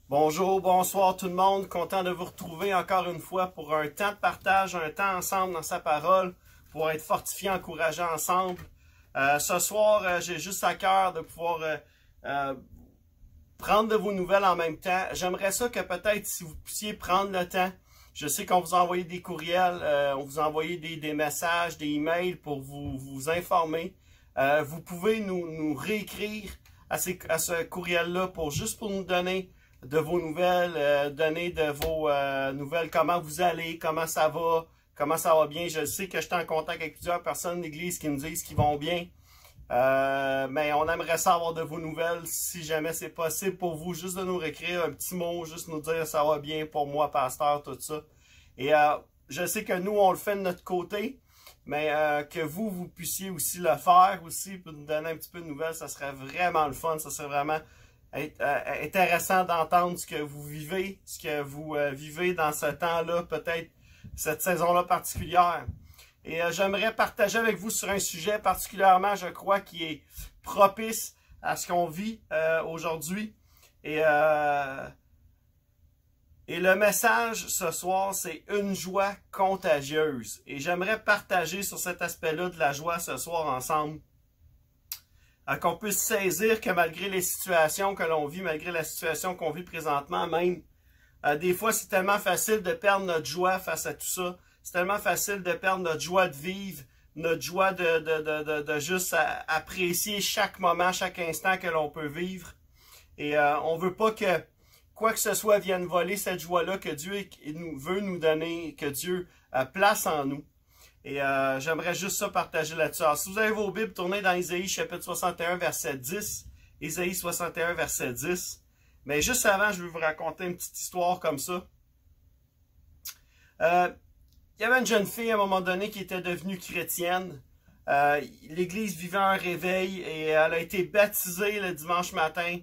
Bonjour, bonsoir tout le monde. Content de vous retrouver encore une fois pour un temps de partage, un temps ensemble dans sa parole, pour être fortifiés, encouragés ensemble. Ce soir, j'ai juste à cœur de pouvoir prendre de vos nouvelles en même temps. J'aimerais ça que peut-être si vous puissiez prendre le temps. Je sais qu'on vous a envoyé des courriels, on vous a envoyé des messages, des emails pour vous informer. Vous pouvez nous réécrire à ce courriel-là juste pour nous donner de vos nouvelles, donner de vos nouvelles, comment vous allez, comment ça va bien. Je sais que je suis en contact avec plusieurs personnes de l'Église qui me disent qu'ils vont bien. Mais on aimerait savoir de vos nouvelles, si jamais c'est possible pour vous, juste de nous réécrire un petit mot, juste nous dire ça va bien pour moi, pasteur, tout ça. Et je sais que nous, on le fait de notre côté, mais que vous puissiez aussi le faire aussi, pour nous donner un petit peu de nouvelles, ça serait vraiment le fun, ça serait vraiment intéressant d'entendre ce que vous vivez, dans ce temps-là, peut-être cette saison-là particulière. Et j'aimerais partager avec vous sur un sujet particulièrement, je crois, qui est propice à ce qu'on vit aujourd'hui. Et le message ce soir, c'est une joie contagieuse. Et j'aimerais partager sur cet aspect-là de la joie ce soir ensemble. Qu'on puisse saisir que malgré les situations que l'on vit, malgré la situation qu'on vit présentement même, des fois c'est tellement facile de perdre notre joie face à tout ça. C'est tellement facile de perdre notre joie de vivre, notre joie de juste apprécier chaque moment, chaque instant que l'on peut vivre. Et on veut pas que quoi que ce soit vienne voler cette joie-là que Dieu veut nous donner, que Dieu place en nous. Et j'aimerais juste ça partager là-dessus. Alors, si vous avez vos Bibles, tournez dans Isaïe chapitre 61, verset 10. Isaïe 61, verset 10. Mais juste avant, je vais vous raconter une petite histoire comme ça. Il y avait une jeune fille à un moment donné qui était devenue chrétienne. L'Église vivait un réveil et elle a été baptisée le dimanche matin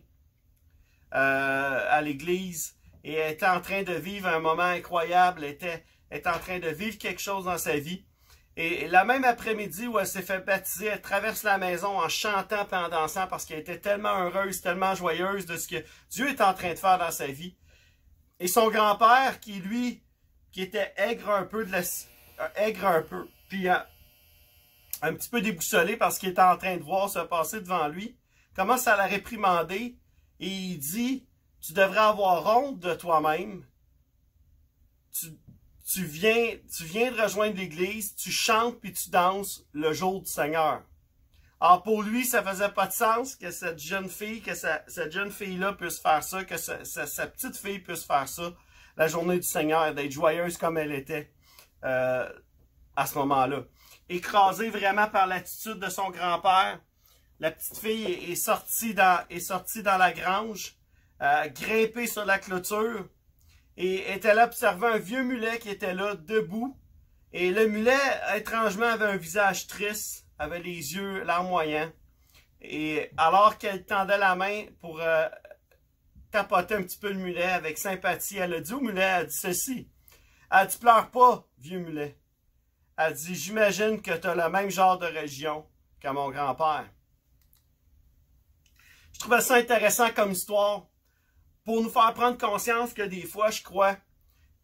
à l'Église. Et elle était en train de vivre un moment incroyable. Elle était en train de vivre quelque chose dans sa vie. Et la même après-midi où elle s'est fait baptiser, elle traverse la maison en chantant et en dansant parce qu'elle était tellement heureuse, tellement joyeuse de ce que Dieu est en train de faire dans sa vie. Et son grand-père, qui était aigre un peu, puis un petit peu déboussolé parce qu'il était en train de voir se passer devant lui, commence à la réprimander et il dit, « Tu devrais avoir honte de toi-même. Tu viens de rejoindre l'Église, tu chantes puis tu danses le jour du Seigneur. » Alors pour lui, ça faisait pas de sens que cette jeune fille-là puisse faire ça, que sa petite fille puisse faire ça la journée du Seigneur, d'être joyeuse comme elle était à ce moment-là. Écrasée vraiment par l'attitude de son grand-père, la petite fille est sortie dans la grange, grimpée sur la clôture, et était là observant un vieux mulet qui était là, debout. Et le mulet, étrangement, avait un visage triste, avait les yeux larmoyants. Et alors qu'elle tendait la main pour tapoter un petit peu le mulet avec sympathie, elle a dit au mulet, elle a dit ceci. Elle dit, pleure pas, vieux mulet. Elle dit, j'imagine que tu as le même genre de religion que mon grand-père. Je trouvais ça intéressant comme histoire, pour nous faire prendre conscience que des fois, je crois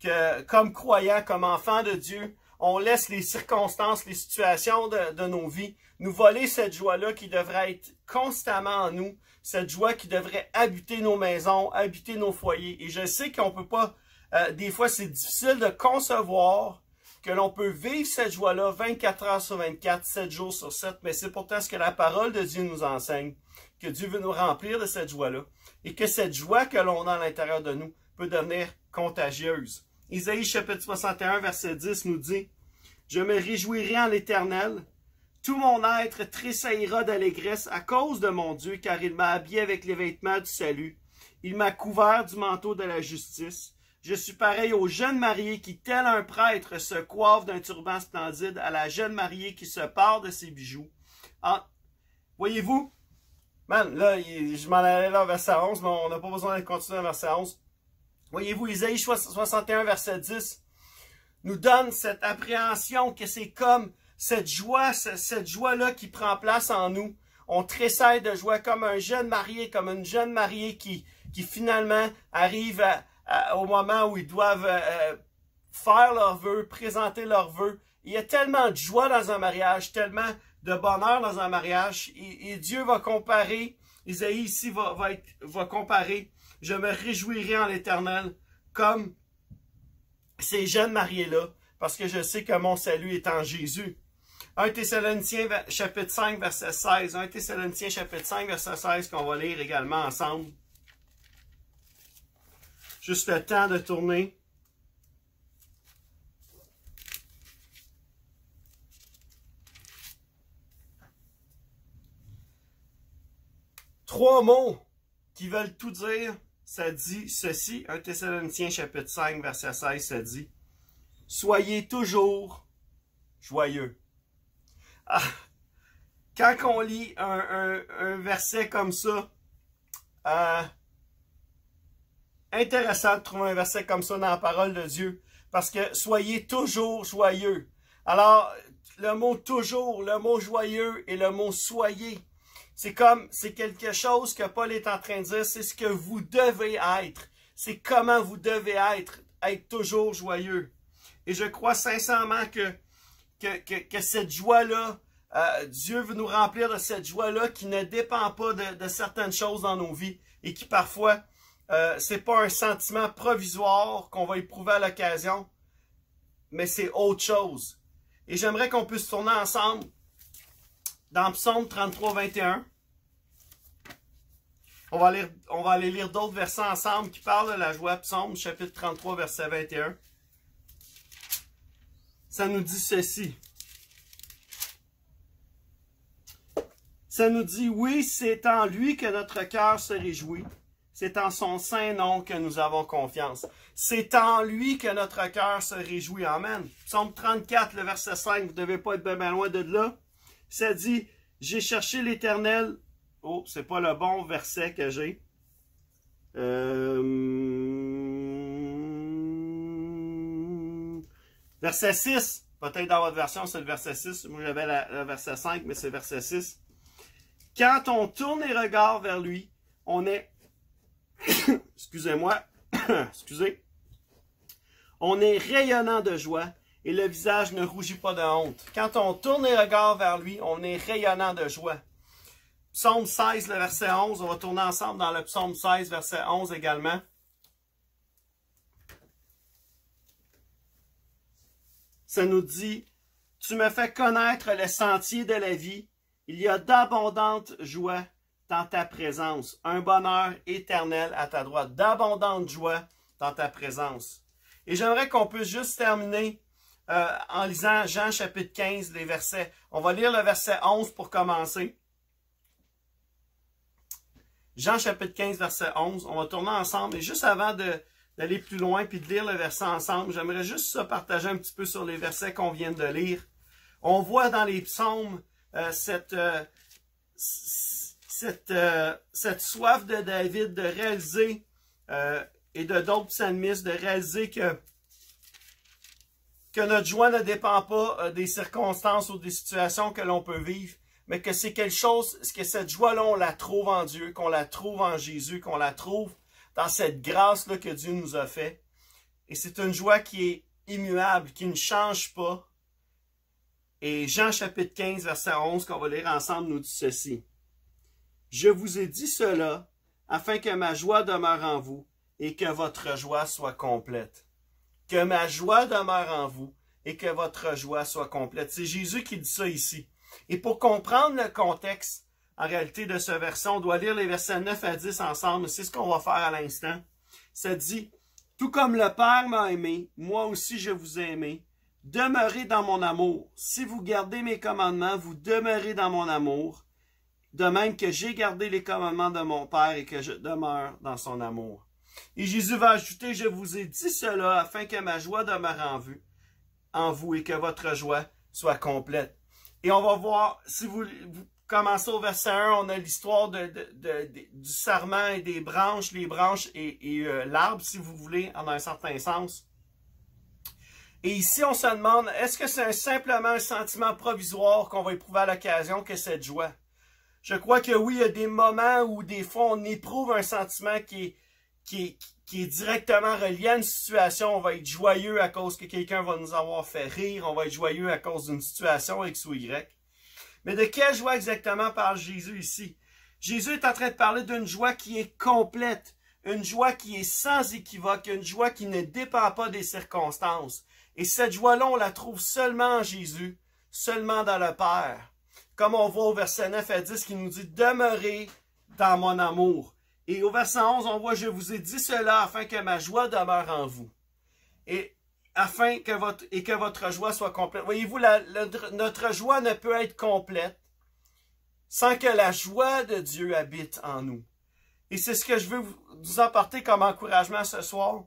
que comme croyants, comme enfants de Dieu, on laisse les circonstances, les situations de nos vies nous voler cette joie-là qui devrait être constamment en nous, cette joie qui devrait habiter nos maisons, habiter nos foyers. Et je sais qu'on peut pas, des fois c'est difficile de concevoir que l'on peut vivre cette joie-là 24 heures sur 24, 7 jours sur 7, mais c'est pourtant ce que la parole de Dieu nous enseigne, que Dieu veut nous remplir de cette joie-là, et que cette joie que l'on a à l'intérieur de nous peut devenir contagieuse. Isaïe chapitre 61, verset 10 nous dit, « Je me réjouirai en l'Éternel, tout mon être tressaillira d'allégresse à cause de mon Dieu, car il m'a habillé avec les vêtements du salut, il m'a couvert du manteau de la justice. Je suis pareil aux jeunes mariés qui, tel un prêtre, se coiffe d'un turban splendide, à la jeune mariée qui se pare de ses bijoux. » Voyez-vous, man, là, je m'en allais là au verset 11, mais on n'a pas besoin de continuer au verset 11. Voyez-vous, Isaïe 61, verset 10, nous donne cette appréhension que c'est comme cette joie-là qui prend place en nous. On tressaille de joie comme un jeune marié, comme une jeune mariée qui qui finalement arrivent au moment où ils doivent faire leurs vœux, présenter leurs vœux. Il y a tellement de joie dans un mariage, tellement de bonheur dans un mariage. Et Dieu va comparer, Isaïe ici va comparer, je me réjouirai en l'Éternel comme ces jeunes mariés-là, parce que je sais que mon salut est en Jésus. 1 Thessaloniciens chapitre 5, verset 16. 1 Thessaloniciens chapitre 5, verset 16 qu'on va lire également ensemble. Juste le temps de tourner. Trois mots qui veulent tout dire, ça dit ceci. 1 Thessaloniciens chapitre 5, verset 16, ça dit « Soyez toujours joyeux ». Quand on lit un verset comme ça, intéressant de trouver un verset comme ça dans la parole de Dieu, parce que soyez toujours joyeux. Alors, le mot toujours, le mot joyeux et le mot soyez, c'est quelque chose que Paul est en train de dire, c'est ce que vous devez être. C'est comment vous devez être toujours joyeux. Et je crois sincèrement que cette joie-là, Dieu veut nous remplir de cette joie-là qui ne dépend pas de certaines choses dans nos vies et qui parfois, c'est pas un sentiment provisoire qu'on va éprouver à l'occasion, mais c'est autre chose. Et j'aimerais qu'on puisse tourner ensemble dans Psaume 33, 21. On va aller lire d'autres versets ensemble qui parlent de la joie. Psaume chapitre 33, verset 21. Ça nous dit ceci. Ça nous dit, oui, c'est en lui que notre cœur se réjouit. C'est en son saint nom que nous avons confiance. C'est en lui que notre cœur se réjouit. Amen. Psaume 34, le verset 5, vous ne devez pas être bien loin de là. Ça dit, j'ai cherché l'Éternel. Oh, c'est pas le bon verset que j'ai. Verset 6. Peut-être dans votre version, c'est le verset 6. Moi, j'avais le verset 5, mais c'est le verset 6. Quand on tourne les regards vers lui, on est... Excusez-moi. Excusez. On est rayonnant de joie et le visage ne rougit pas de honte. Quand on tourne les regards vers lui, on est rayonnant de joie. Psaume 16, le verset 11. On va tourner ensemble dans le psaume 16, verset 11 également. Ça nous dit, « Tu me fais connaître les sentiers de la vie. Il y a d'abondantes joies dans ta présence. Un bonheur éternel à ta droite. » D'abondantes joies dans ta présence. Et j'aimerais qu'on puisse juste terminer en lisant Jean chapitre 15, les versets. On va lire le verset 11 pour commencer. Jean chapitre 15, verset 11. On va tourner ensemble. Et juste avant d'aller plus loin puis de lire le verset ensemble, j'aimerais juste ça partager un petit peu sur les versets qu'on vient de lire. On voit dans les psaumes cette soif de David de réaliser et de d'autres psalmistes de réaliser que notre joie ne dépend pas des circonstances ou des situations que l'on peut vivre, mais que c'est quelque chose, que cette joie-là, on la trouve en Dieu, qu'on la trouve en Jésus, qu'on la trouve dans cette grâce-là que Dieu nous a fait. Et c'est une joie qui est immuable, qui ne change pas. Et Jean chapitre 15, verset 11, qu'on va lire ensemble, nous dit ceci. « Je vous ai dit cela, afin que ma joie demeure en vous et que votre joie soit complète. » Que ma joie demeure en vous et que votre joie soit complète. C'est Jésus qui dit ça ici. Et pour comprendre le contexte, en réalité, de ce verset, on doit lire les versets 9 à 10 ensemble. C'est ce qu'on va faire à l'instant. Ça dit, « Tout comme le Père m'a aimé, moi aussi je vous ai aimé. Demeurez dans mon amour. Si vous gardez mes commandements, vous demeurez dans mon amour. De même que j'ai gardé les commandements de mon Père et que je demeure dans son amour. » Et Jésus va ajouter, « Je vous ai dit cela afin que ma joie demeure en vous et que votre joie soit complète. » Et on va voir, si vous commencez au verset 1, on a l'histoire du sarment et des branches, les branches et l'arbre, si vous voulez, en un certain sens. Et ici, on se demande, est-ce que c'est simplement un sentiment provisoire qu'on va éprouver à l'occasion que cette joie? Je crois que oui, il y a des moments où des fois on éprouve un sentiment qui qui est directement relié à une situation. On va être joyeux à cause que quelqu'un va nous avoir fait rire. On va être joyeux à cause d'une situation X ou Y. Mais de quelle joie exactement parle Jésus ici? Jésus est en train de parler d'une joie qui est complète, une joie qui est sans équivoque, une joie qui ne dépend pas des circonstances. Et cette joie-là, on la trouve seulement en Jésus, seulement dans le Père. Comme on voit au verset 9 à 10 qui nous dit « Demeurez dans mon amour ». Et au verset 11, on voit « Je vous ai dit cela afin que ma joie demeure en vous. » Et afin que votre joie soit complète. Voyez-vous, notre joie ne peut être complète sans que la joie de Dieu habite en nous. Et c'est ce que je veux vous apporter comme encouragement ce soir.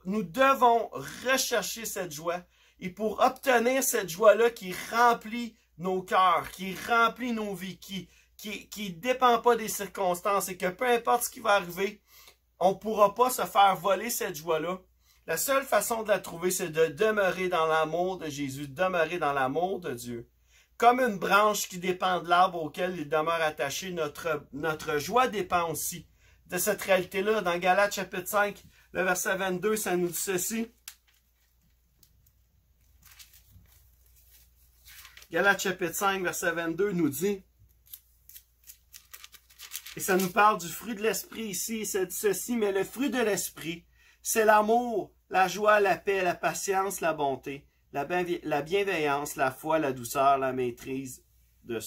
Nous devons rechercher cette joie. Et pour obtenir cette joie-là qui remplit nos cœurs, qui remplit nos vies, qui ne dépend pas des circonstances et que peu importe ce qui va arriver, on ne pourra pas se faire voler cette joie-là. La seule façon de la trouver, c'est de demeurer dans l'amour de Jésus, de demeurer dans l'amour de Dieu. Comme une branche qui dépend de l'arbre auquel il demeure attaché, notre joie dépend aussi de cette réalité-là. Dans Galates chapitre 5, le verset 22, ça nous dit ceci. Galates chapitre 5, verset 22 nous dit, et ça nous parle du fruit de l'esprit ici, ça dit ceci, mais le fruit de l'esprit, c'est l'amour, la joie, la paix, la patience, la bonté, la bienveillance, la foi, la douceur, la maîtrise de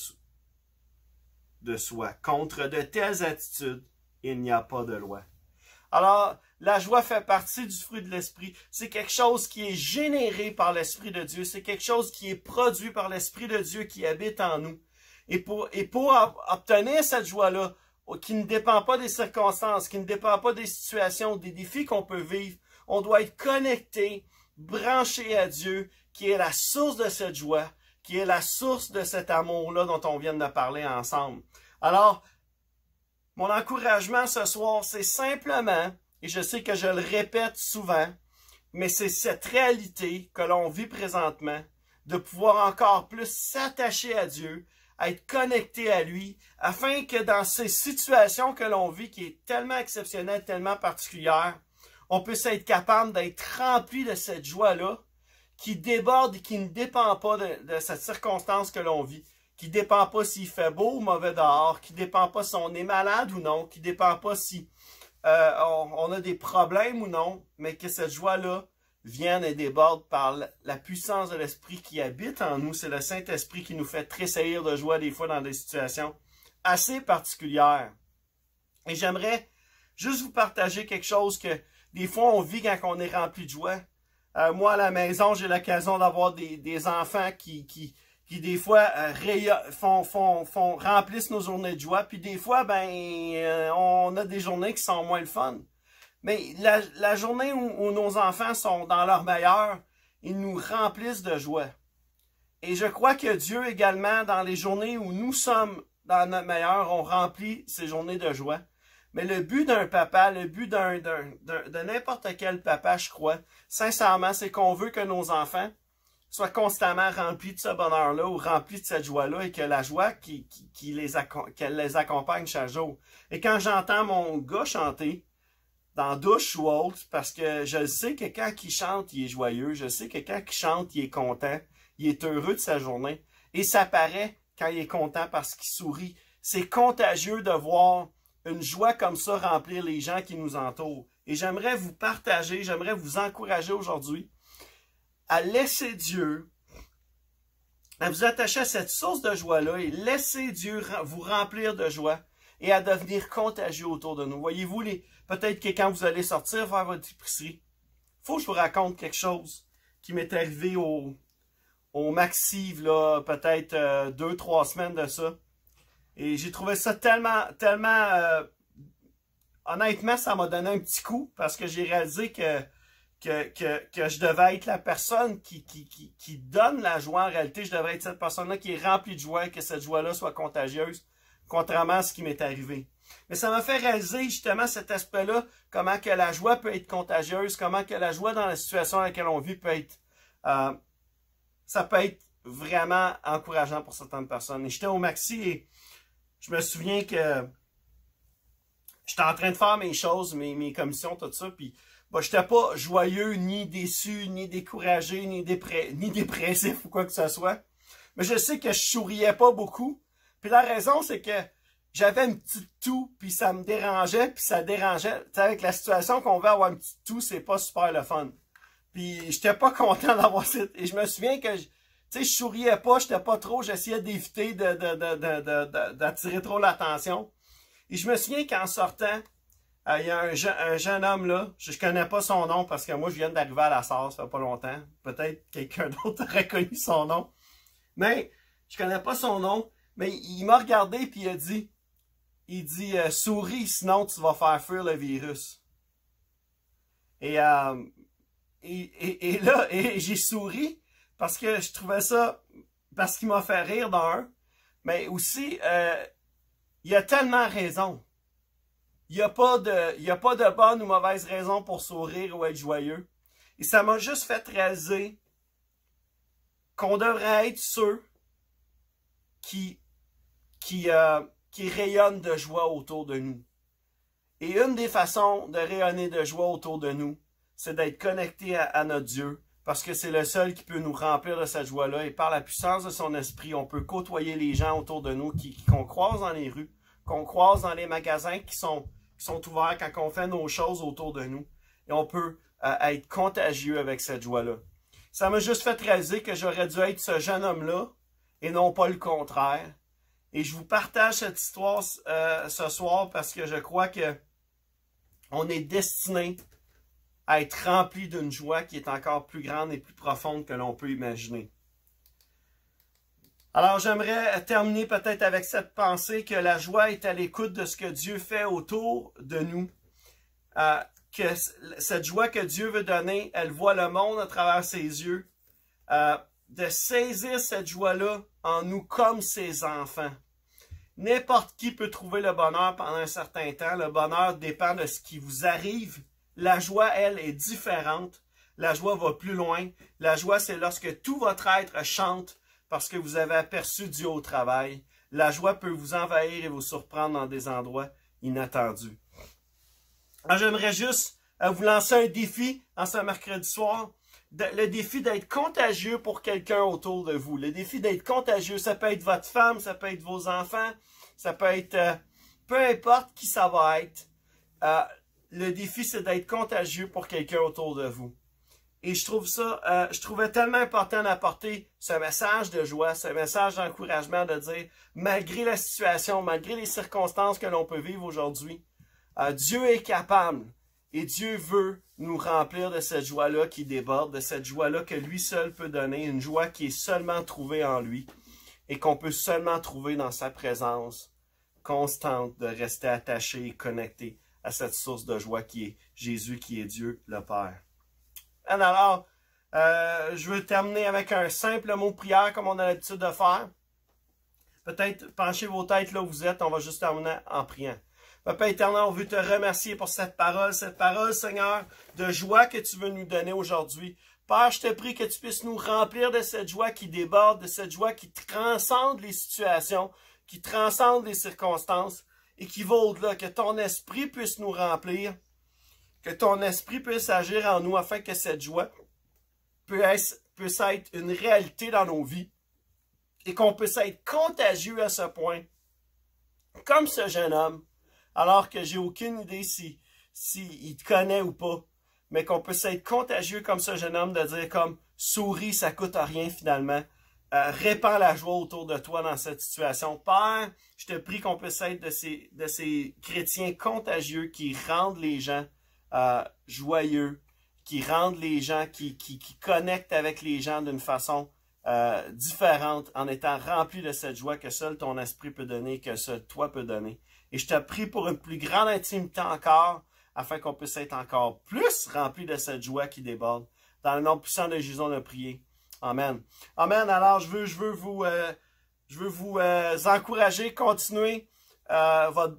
soi. Contre de telles attitudes, il n'y a pas de loi. Alors, la joie fait partie du fruit de l'esprit. C'est quelque chose qui est généré par l'Esprit de Dieu. C'est quelque chose qui est produit par l'Esprit de Dieu qui habite en nous. Et pour obtenir cette joie-là, qui ne dépend pas des circonstances, qui ne dépend pas des situations, des défis qu'on peut vivre, on doit être connecté, branché à Dieu, qui est la source de cette joie, qui est la source de cet amour-là dont on vient de parler ensemble. Alors, mon encouragement ce soir, c'est simplement, et je sais que je le répète souvent, mais c'est cette réalité que l'on vit présentement, de pouvoir encore plus s'attacher à Dieu, à être connecté à lui, afin que dans ces situations que l'on vit, qui est tellement exceptionnelle, tellement particulière, on puisse être capable d'être rempli de cette joie-là, qui déborde et qui ne dépend pas de cette circonstance que l'on vit, qui ne dépend pas s'il fait beau ou mauvais dehors, qui ne dépend pas si on est malade ou non, qui ne dépend pas si on a des problèmes ou non, mais que cette joie-là vienne et déborde par la puissance de l'Esprit qui habite en nous. C'est le Saint-Esprit qui nous fait tressaillir de joie des fois dans des situations assez particulières. Et j'aimerais juste vous partager quelque chose que des fois on vit quand on est rempli de joie. Moi, à la maison, j'ai l'occasion d'avoir des enfants qui des fois remplissent nos journées de joie. Puis des fois, on a des journées qui sont moins le fun. Mais la journée où nos enfants sont dans leur meilleur, ils nous remplissent de joie. Et je crois que Dieu également, dans les journées où nous sommes dans notre meilleur, on remplit ces journées de joie. Mais le but d'un papa, le but de n'importe quel papa, je crois, sincèrement, c'est qu'on veut que nos enfants soient constamment remplis de ce bonheur-là ou remplis de cette joie-là et que la joie qu'elle les accompagne chaque jour. Et quand j'entends mon gars chanter, dans la douche ou autre, parce que je sais que quand il chante, il est joyeux. Je sais que quand il chante, il est content. Il est heureux de sa journée. Et ça paraît quand il est content parce qu'il sourit. C'est contagieux de voir une joie comme ça remplir les gens qui nous entourent. Et j'aimerais vous partager, j'aimerais vous encourager aujourd'hui à laisser Dieu, à vous attacher à cette source de joie-là et laisser Dieu vous remplir de joie et à devenir contagieux autour de nous. Voyez-vous, peut-être que quand vous allez sortir faire votre épicerie, il faut que je vous raconte quelque chose qui m'est arrivé au Maxive, là, peut-être 2-3 semaines de ça. Et j'ai trouvé ça tellement, honnêtement, ça m'a donné un petit coup parce que j'ai réalisé que je devais être la personne qui donne la joie. En réalité, je devrais être cette personne-là qui est remplie de joie et que cette joie-là soit contagieuse, contrairement à ce qui m'est arrivé. Mais ça m'a fait réaliser justement cet aspect-là, comment que la joie peut être contagieuse, comment que la joie dans la situation dans laquelle on vit peut être, ça peut être vraiment encourageant pour certaines personnes. Et j'étais au Maxi et je me souviens que j'étais en train de faire mes choses, mes commissions, tout ça, puis bah, j'étais pas joyeux, ni déçu, ni découragé, ni dépressif ou quoi que ce soit. Mais je sais que je souriais pas beaucoup. Puis la raison, c'est que j'avais une petite toux, puis ça me dérangeait, puis ça dérangeait. Tu sais, avec la situation qu'on veut avoir une petite toux, c'est pas super le fun. Puis j'étais pas content d'avoir ça. Et je me souviens que, tu sais, je souriais pas, j'étais pas trop, j'essayais d'éviter d'attirer trop l'attention. Et je me souviens qu'en sortant, il y a un jeune homme là, je connais pas son nom parce que moi je viens d'arriver à la SAR, ça fait pas longtemps. Peut-être quelqu'un d'autre aurait connu son nom. Mais je connais pas son nom. Mais il m'a regardé et il dit souris, sinon tu vas faire fuir le virus. Et là, j'ai souri parce que je trouvais ça, parce qu'il m'a fait rire d'un, mais aussi, il a tellement raison. Il n'y a pas de bonne ou mauvaise raison pour sourire ou être joyeux. Et ça m'a juste fait réaliser qu'on devrait être ceux qui rayonnent de joie autour de nous. Et une des façons de rayonner de joie autour de nous, c'est d'être connecté à notre Dieu, parce que c'est le seul qui peut nous remplir de cette joie-là. Et par la puissance de son esprit, on peut côtoyer les gens autour de nous qu'on croise dans les rues, qu'on croise dans les magasins qui sont ouverts quand on fait nos choses autour de nous. Et on peut être contagieux avec cette joie-là. Ça m'a juste fait réaliser que j'aurais dû être ce jeune homme-là et non pas le contraire. Et je vous partage cette histoire ce soir parce que je crois que on est destiné à être rempli d'une joie qui est encore plus grande et plus profonde que l'on peut imaginer. Alors, j'aimerais terminer peut-être avec cette pensée que la joie est à l'écoute de ce que Dieu fait autour de nous. Que cette joie que Dieu veut donner, elle voit le monde à travers ses yeux. De saisir cette joie-là en nous comme ses enfants. N'importe qui peut trouver le bonheur pendant un certain temps. Le bonheur dépend de ce qui vous arrive. La joie, elle, est différente. La joie va plus loin. La joie, c'est lorsque tout votre être chante parce que vous avez aperçu Dieu au travail. La joie peut vous envahir et vous surprendre dans des endroits inattendus. Alors, j'aimerais juste vous lancer un défi en ce mercredi soir. Le défi d'être contagieux pour quelqu'un autour de vous. Le défi d'être contagieux, ça peut être votre femme, ça peut être vos enfants, ça peut être peu importe qui ça va être. Le défi, c'est d'être contagieux pour quelqu'un autour de vous. Et je trouvais tellement important d'apporter ce message de joie, ce message d'encouragement, de dire, malgré la situation, malgré les circonstances que l'on peut vivre aujourd'hui, Dieu est capable et Dieu veut nous remplir de cette joie-là qui déborde, de cette joie-là que lui seul peut donner, une joie qui est seulement trouvée en lui et qu'on peut seulement trouver dans sa présence constante de rester attaché et connecté à cette source de joie qui est Jésus, qui est Dieu le Père. Alors, je veux terminer avec un simple mot de prière comme on a l'habitude de faire. Peut-être penchez vos têtes là où vous êtes, on va juste terminer en priant. Papa éternel, on veut te remercier pour cette parole, Seigneur, de joie que tu veux nous donner aujourd'hui. Père, je te prie que tu puisses nous remplir de cette joie qui déborde, de cette joie qui transcende les situations, qui transcende les circonstances et qui va au-delà, que ton esprit puisse nous remplir, que ton esprit puisse agir en nous afin que cette joie puisse être une réalité dans nos vies et qu'on puisse être contagieux à ce point, comme ce jeune homme, alors que j'ai aucune idée s'il te connaît ou pas, mais qu'on puisse être contagieux comme ce jeune homme, de dire comme souris, ça coûte rien finalement. Répands la joie autour de toi dans cette situation. Père, je te prie qu'on puisse être de ces chrétiens contagieux qui rendent les gens joyeux, qui rendent les gens, qui connectent avec les gens d'une façon différente, en étant remplis de cette joie que seul ton esprit peut donner, que seul toi peux donner. Et je te prie pour une plus grande intimité encore, afin qu'on puisse être encore plus remplis de cette joie qui déborde. Dans le nom puissant de Jésus, on a prié. Amen. Amen. Alors, je veux vous encourager, continuer votre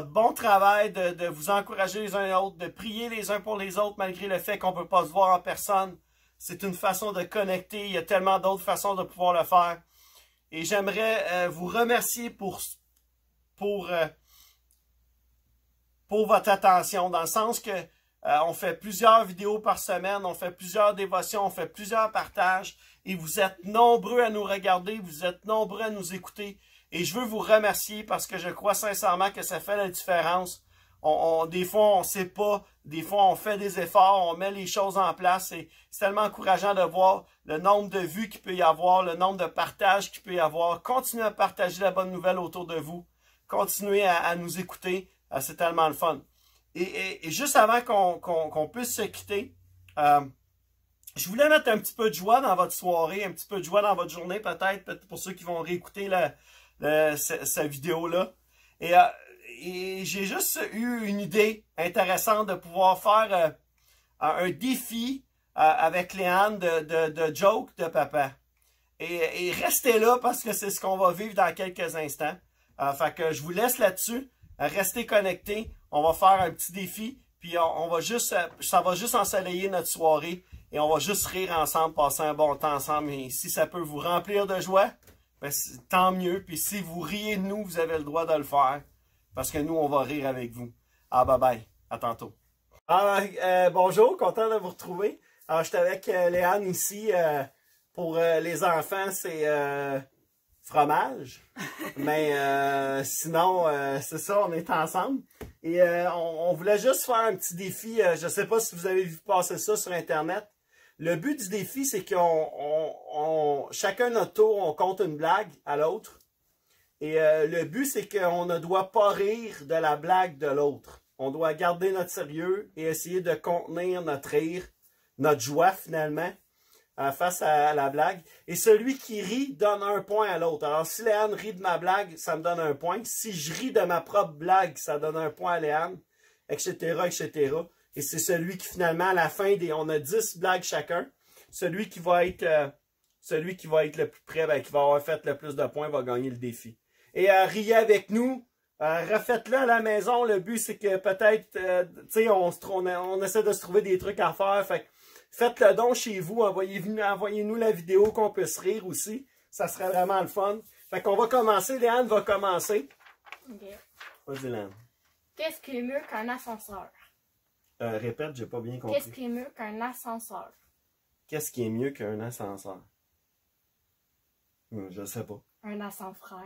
bon travail, de vous encourager les uns les autres, de prier les uns pour les autres, malgré le fait qu'on ne peut pas se voir en personne. C'est une façon de connecter. Il y a tellement d'autres façons de pouvoir le faire. Et j'aimerais vous remercier pour pour votre attention, dans le sens que on fait plusieurs vidéos par semaine, on fait plusieurs dévotions, on fait plusieurs partages, et vous êtes nombreux à nous regarder, vous êtes nombreux à nous écouter, et je veux vous remercier parce que je crois sincèrement que ça fait la différence. Des fois, on ne sait pas, des fois, on fait des efforts, on met les choses en place, et c'est tellement encourageant de voir le nombre de vues qu'il peut y avoir, le nombre de partages qu'il peut y avoir. Continuez à partager la bonne nouvelle autour de vous, continuez à nous écouter, c'est tellement le fun. Et juste avant qu'on puisse se quitter, je voulais mettre un petit peu de joie dans votre soirée, un petit peu de joie dans votre journée, peut-être pour ceux qui vont réécouter cette vidéo-là. Et j'ai juste eu une idée intéressante de pouvoir faire un défi avec Léane de joke de papa. Et restez là parce que c'est ce qu'on va vivre dans quelques instants. Fait que je vous laisse là-dessus. Restez connectés. On va faire un petit défi. Puis on va juste, ça va juste ensoleiller notre soirée. Et on va juste rire ensemble, passer un bon temps ensemble. Et si ça peut vous remplir de joie, ben, tant mieux. Puis si vous riez de nous, vous avez le droit de le faire. Parce que nous, on va rire avec vous. Ah, bye bye. À tantôt. Bonjour, content de vous retrouver. Alors, je suis avec Léane ici. Pour les enfants, c'est fromage. Mais sinon, c'est ça, on est ensemble. Et on voulait juste faire un petit défi. Je ne sais pas si vous avez vu passer ça sur Internet. Le but du défi, c'est qu'on chacun notre tour, on compte une blague à l'autre. Et le but, c'est qu'on ne doit pas rire de la blague de l'autre. On doit garder notre sérieux et essayer de contenir notre rire, notre joie finalement, face à la blague. Et celui qui rit donne un point à l'autre. Alors, si Léane rit de ma blague, ça me donne un point. Si je ris de ma propre blague, ça donne un point à Léane, etc., etc. Et c'est celui qui finalement, à la fin, on a 10 blagues chacun. Celui qui va être le plus près, ben, qui va avoir fait le plus de points, va gagner le défi. Et riez avec nous. Refaites-le à la maison. Le but, c'est que peut-être, tu sais, on essaie de se trouver des trucs à faire. Fait que faites-le donc chez vous. Envoyez-nous la vidéo qu'on puisse rire aussi. Ça serait vraiment le fun. Fait qu'on va commencer. Léane va commencer. OK. Vas-y, Léane. Qu'est-ce qui est mieux qu'un ascenseur? Répète, j'ai pas bien compris. Qu'est-ce qui est mieux qu'un ascenseur? Qu'est-ce qui est mieux qu'un ascenseur? Je sais pas. Un ascenseur.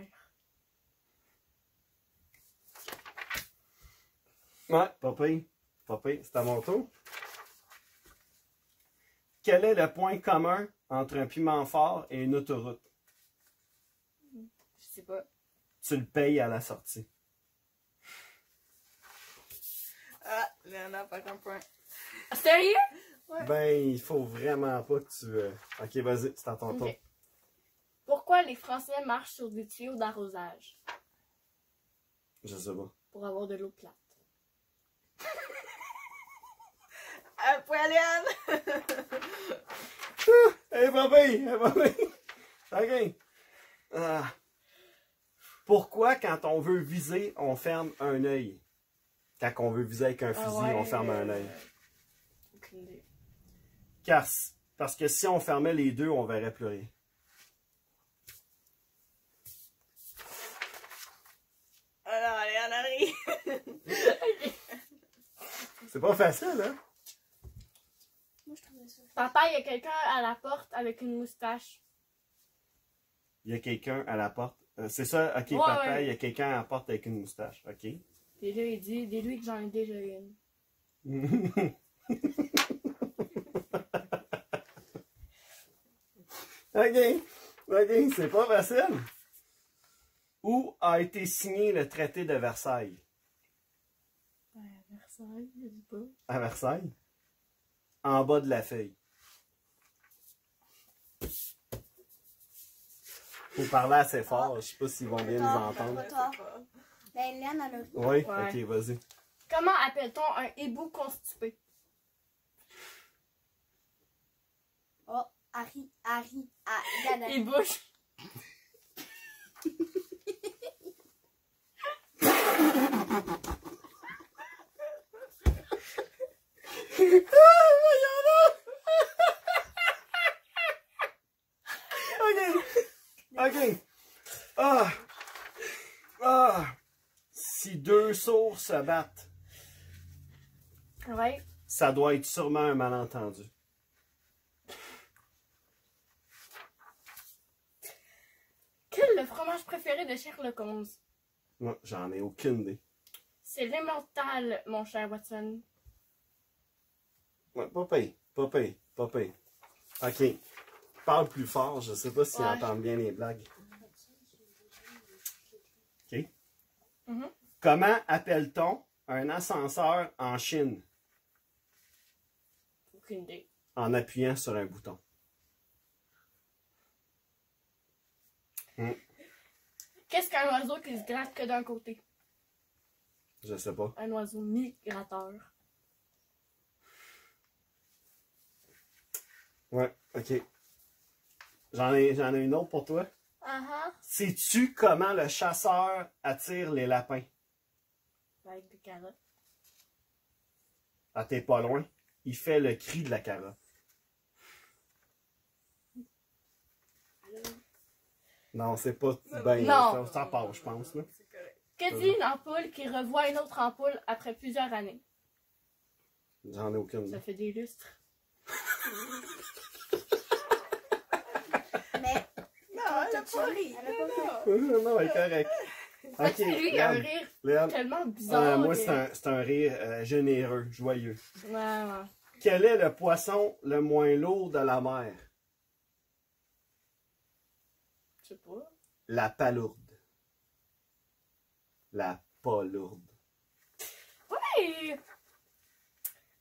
Ouais, papi, c'est à mon tour. Quel est le point commun entre un piment fort et une autoroute? Je sais pas. Tu le payes à la sortie. Ah, Léana, pas qu'un point. Sérieux? Ouais. Ben, il faut vraiment pas que tu... Ok, vas-y, c'est à ton tour. Okay. Pourquoi les Français marchent sur des tuyaux d'arrosage? Je sais pas. Pour avoir de l'eau plate. Un point, Léane! Hey, papi! Ok. Pourquoi, quand on veut viser, on ferme un œil? Quand on veut viser avec un fusil, on ferme un œil. Aucune idée. Parce que si on fermait les deux, on verrait plus rien. Alors, Léane arrive. C'est pas facile, hein? Moi, je trouvais ça. Papa, il y a quelqu'un à la porte avec une moustache. Il y a quelqu'un à la porte. C'est ça, ok, Ouais, papa, ouais. il y a quelqu'un à la porte avec une moustache, ok. Et là, il dit, dis-lui que j'en ai déjà une. Ok, c'est pas facile. Où a été signé le traité de Versailles? À Versailles, je dis pas. À Versailles? En bas de la feuille. Faut parler assez fort, je sais pas s'ils vont bien nous entendre. Ben, Léane, elle a ri. Oui, Ouais. ok, vas-y. Comment appelle-t-on un hibou constipé? Oh, Gada. Il bouge. Ok. Si deux sourds se battent, Ouais. Ça doit être sûrement un malentendu. Quel est le fromage préféré de Sherlock Holmes? Moi, j'en ai aucune idée. C'est l'emmental, mon cher Watson. Ouais, pas pire, pas pire, pas pire. OK. Parle plus fort, je sais pas si Ouais. entendent bien les blagues. OK. Mhm. Comment appelle-t-on un ascenseur en Chine Aucune idée. en appuyant sur un bouton? Qu'est-ce qu'un oiseau qui se gratte que d'un côté? Je sais pas. Un oiseau migrateur. Ouais, OK. J'en ai une autre pour toi. Sais-tu comment le chasseur attire les lapins? Avec des carottes. Ah, t'es pas loin. Il fait le cri de la carotte. Non, c'est pas bien. Non. Ça passe, je pense. Là. Que dit une ampoule qui revoit une autre ampoule après plusieurs années? J'en ai aucune. Ça fait des lustres. Mais. Non, elle a pas ri. Elle a pas fait. Non, elle est correcte. Ah, tu sais, lui, il a un Léane, rire Léane, tellement bizarre. moi, que- c'est un rire généreux, joyeux. Ouais, ouais. Quel est le poisson le moins lourd de la mer? Je sais pas. La palourde. La palourde. Hey!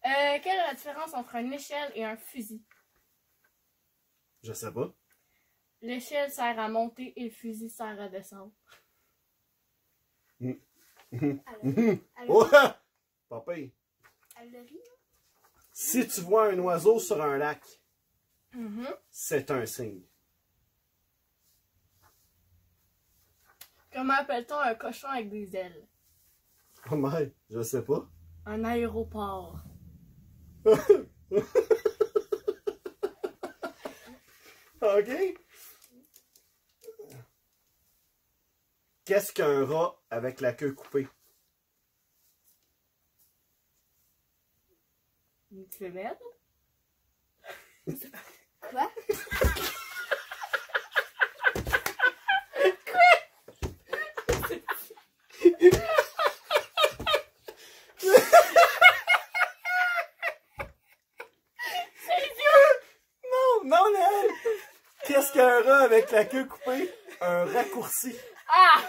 Quelle est la différence entre une échelle et un fusil? Je sais pas. L'échelle sert à monter et le fusil sert à descendre. Elle Oh! Pas pire. le rit. Si tu vois un oiseau sur un lac, Mhm. c'est un signe. Comment appelle-t-on un cochon avec des ailes? Oh my, je sais pas. Un aéroport. OK. Qu'est-ce qu'un rat avec la queue coupée? Une femelle? Quoi? Non, non, Léane! Qu'est-ce qu'un rat avec la queue coupée? Un raccourci. Ah!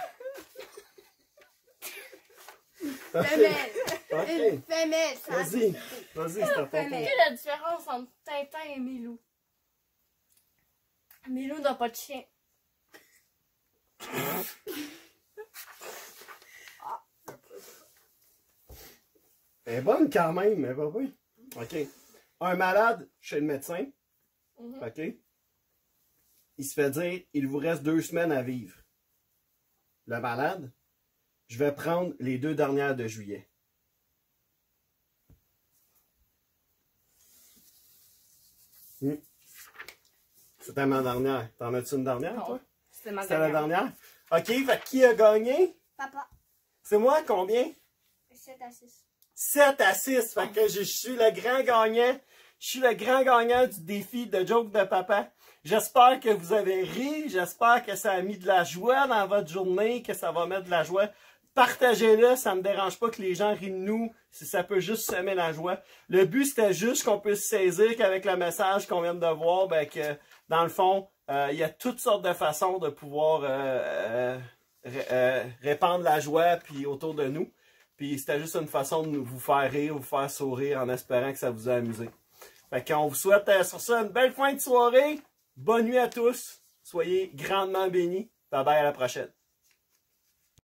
OK. Femelle. OK. Une femelle. ça a Vas-y, été. vas-y, c'est à ton tour. Quelle est la différence entre Tintin et Milou? Milou n'a pas de chien. Elle est bonne quand même, mais pas oui. OK. Un malade chez le médecin, Mhm. OK? Il se fait dire, il vous reste 2 semaines à vivre. Le malade, je vais prendre les 2 dernières de juillet. C'était ma dernière. T'en as-tu une dernière, Non. toi? C'était ma C'était la dernière. dernière? OK, fait qui a gagné? Papa. C'est moi, combien? 7 à 6. 7 à 6. Fait que je suis le grand gagnant. Je suis le grand gagnant du défi de joke de papa. J'espère que vous avez ri. J'espère que ça a mis de la joie dans votre journée, que ça va mettre de la joie. Partagez-le, ça me dérange pas que les gens rient de nous, si ça peut juste semer la joie. Le but, c'était juste qu'on puisse saisir qu'avec le message qu'on vient de voir, ben que dans le fond, il y a toutes sortes de façons de pouvoir répandre la joie puis autour de nous. Puis c'était juste une façon de vous faire rire, vous faire sourire en espérant que ça vous a amusé. Fait qu'on vous souhaite sur ça une belle fin de soirée. Bonne nuit à tous. Soyez grandement bénis. Bye bye, à la prochaine.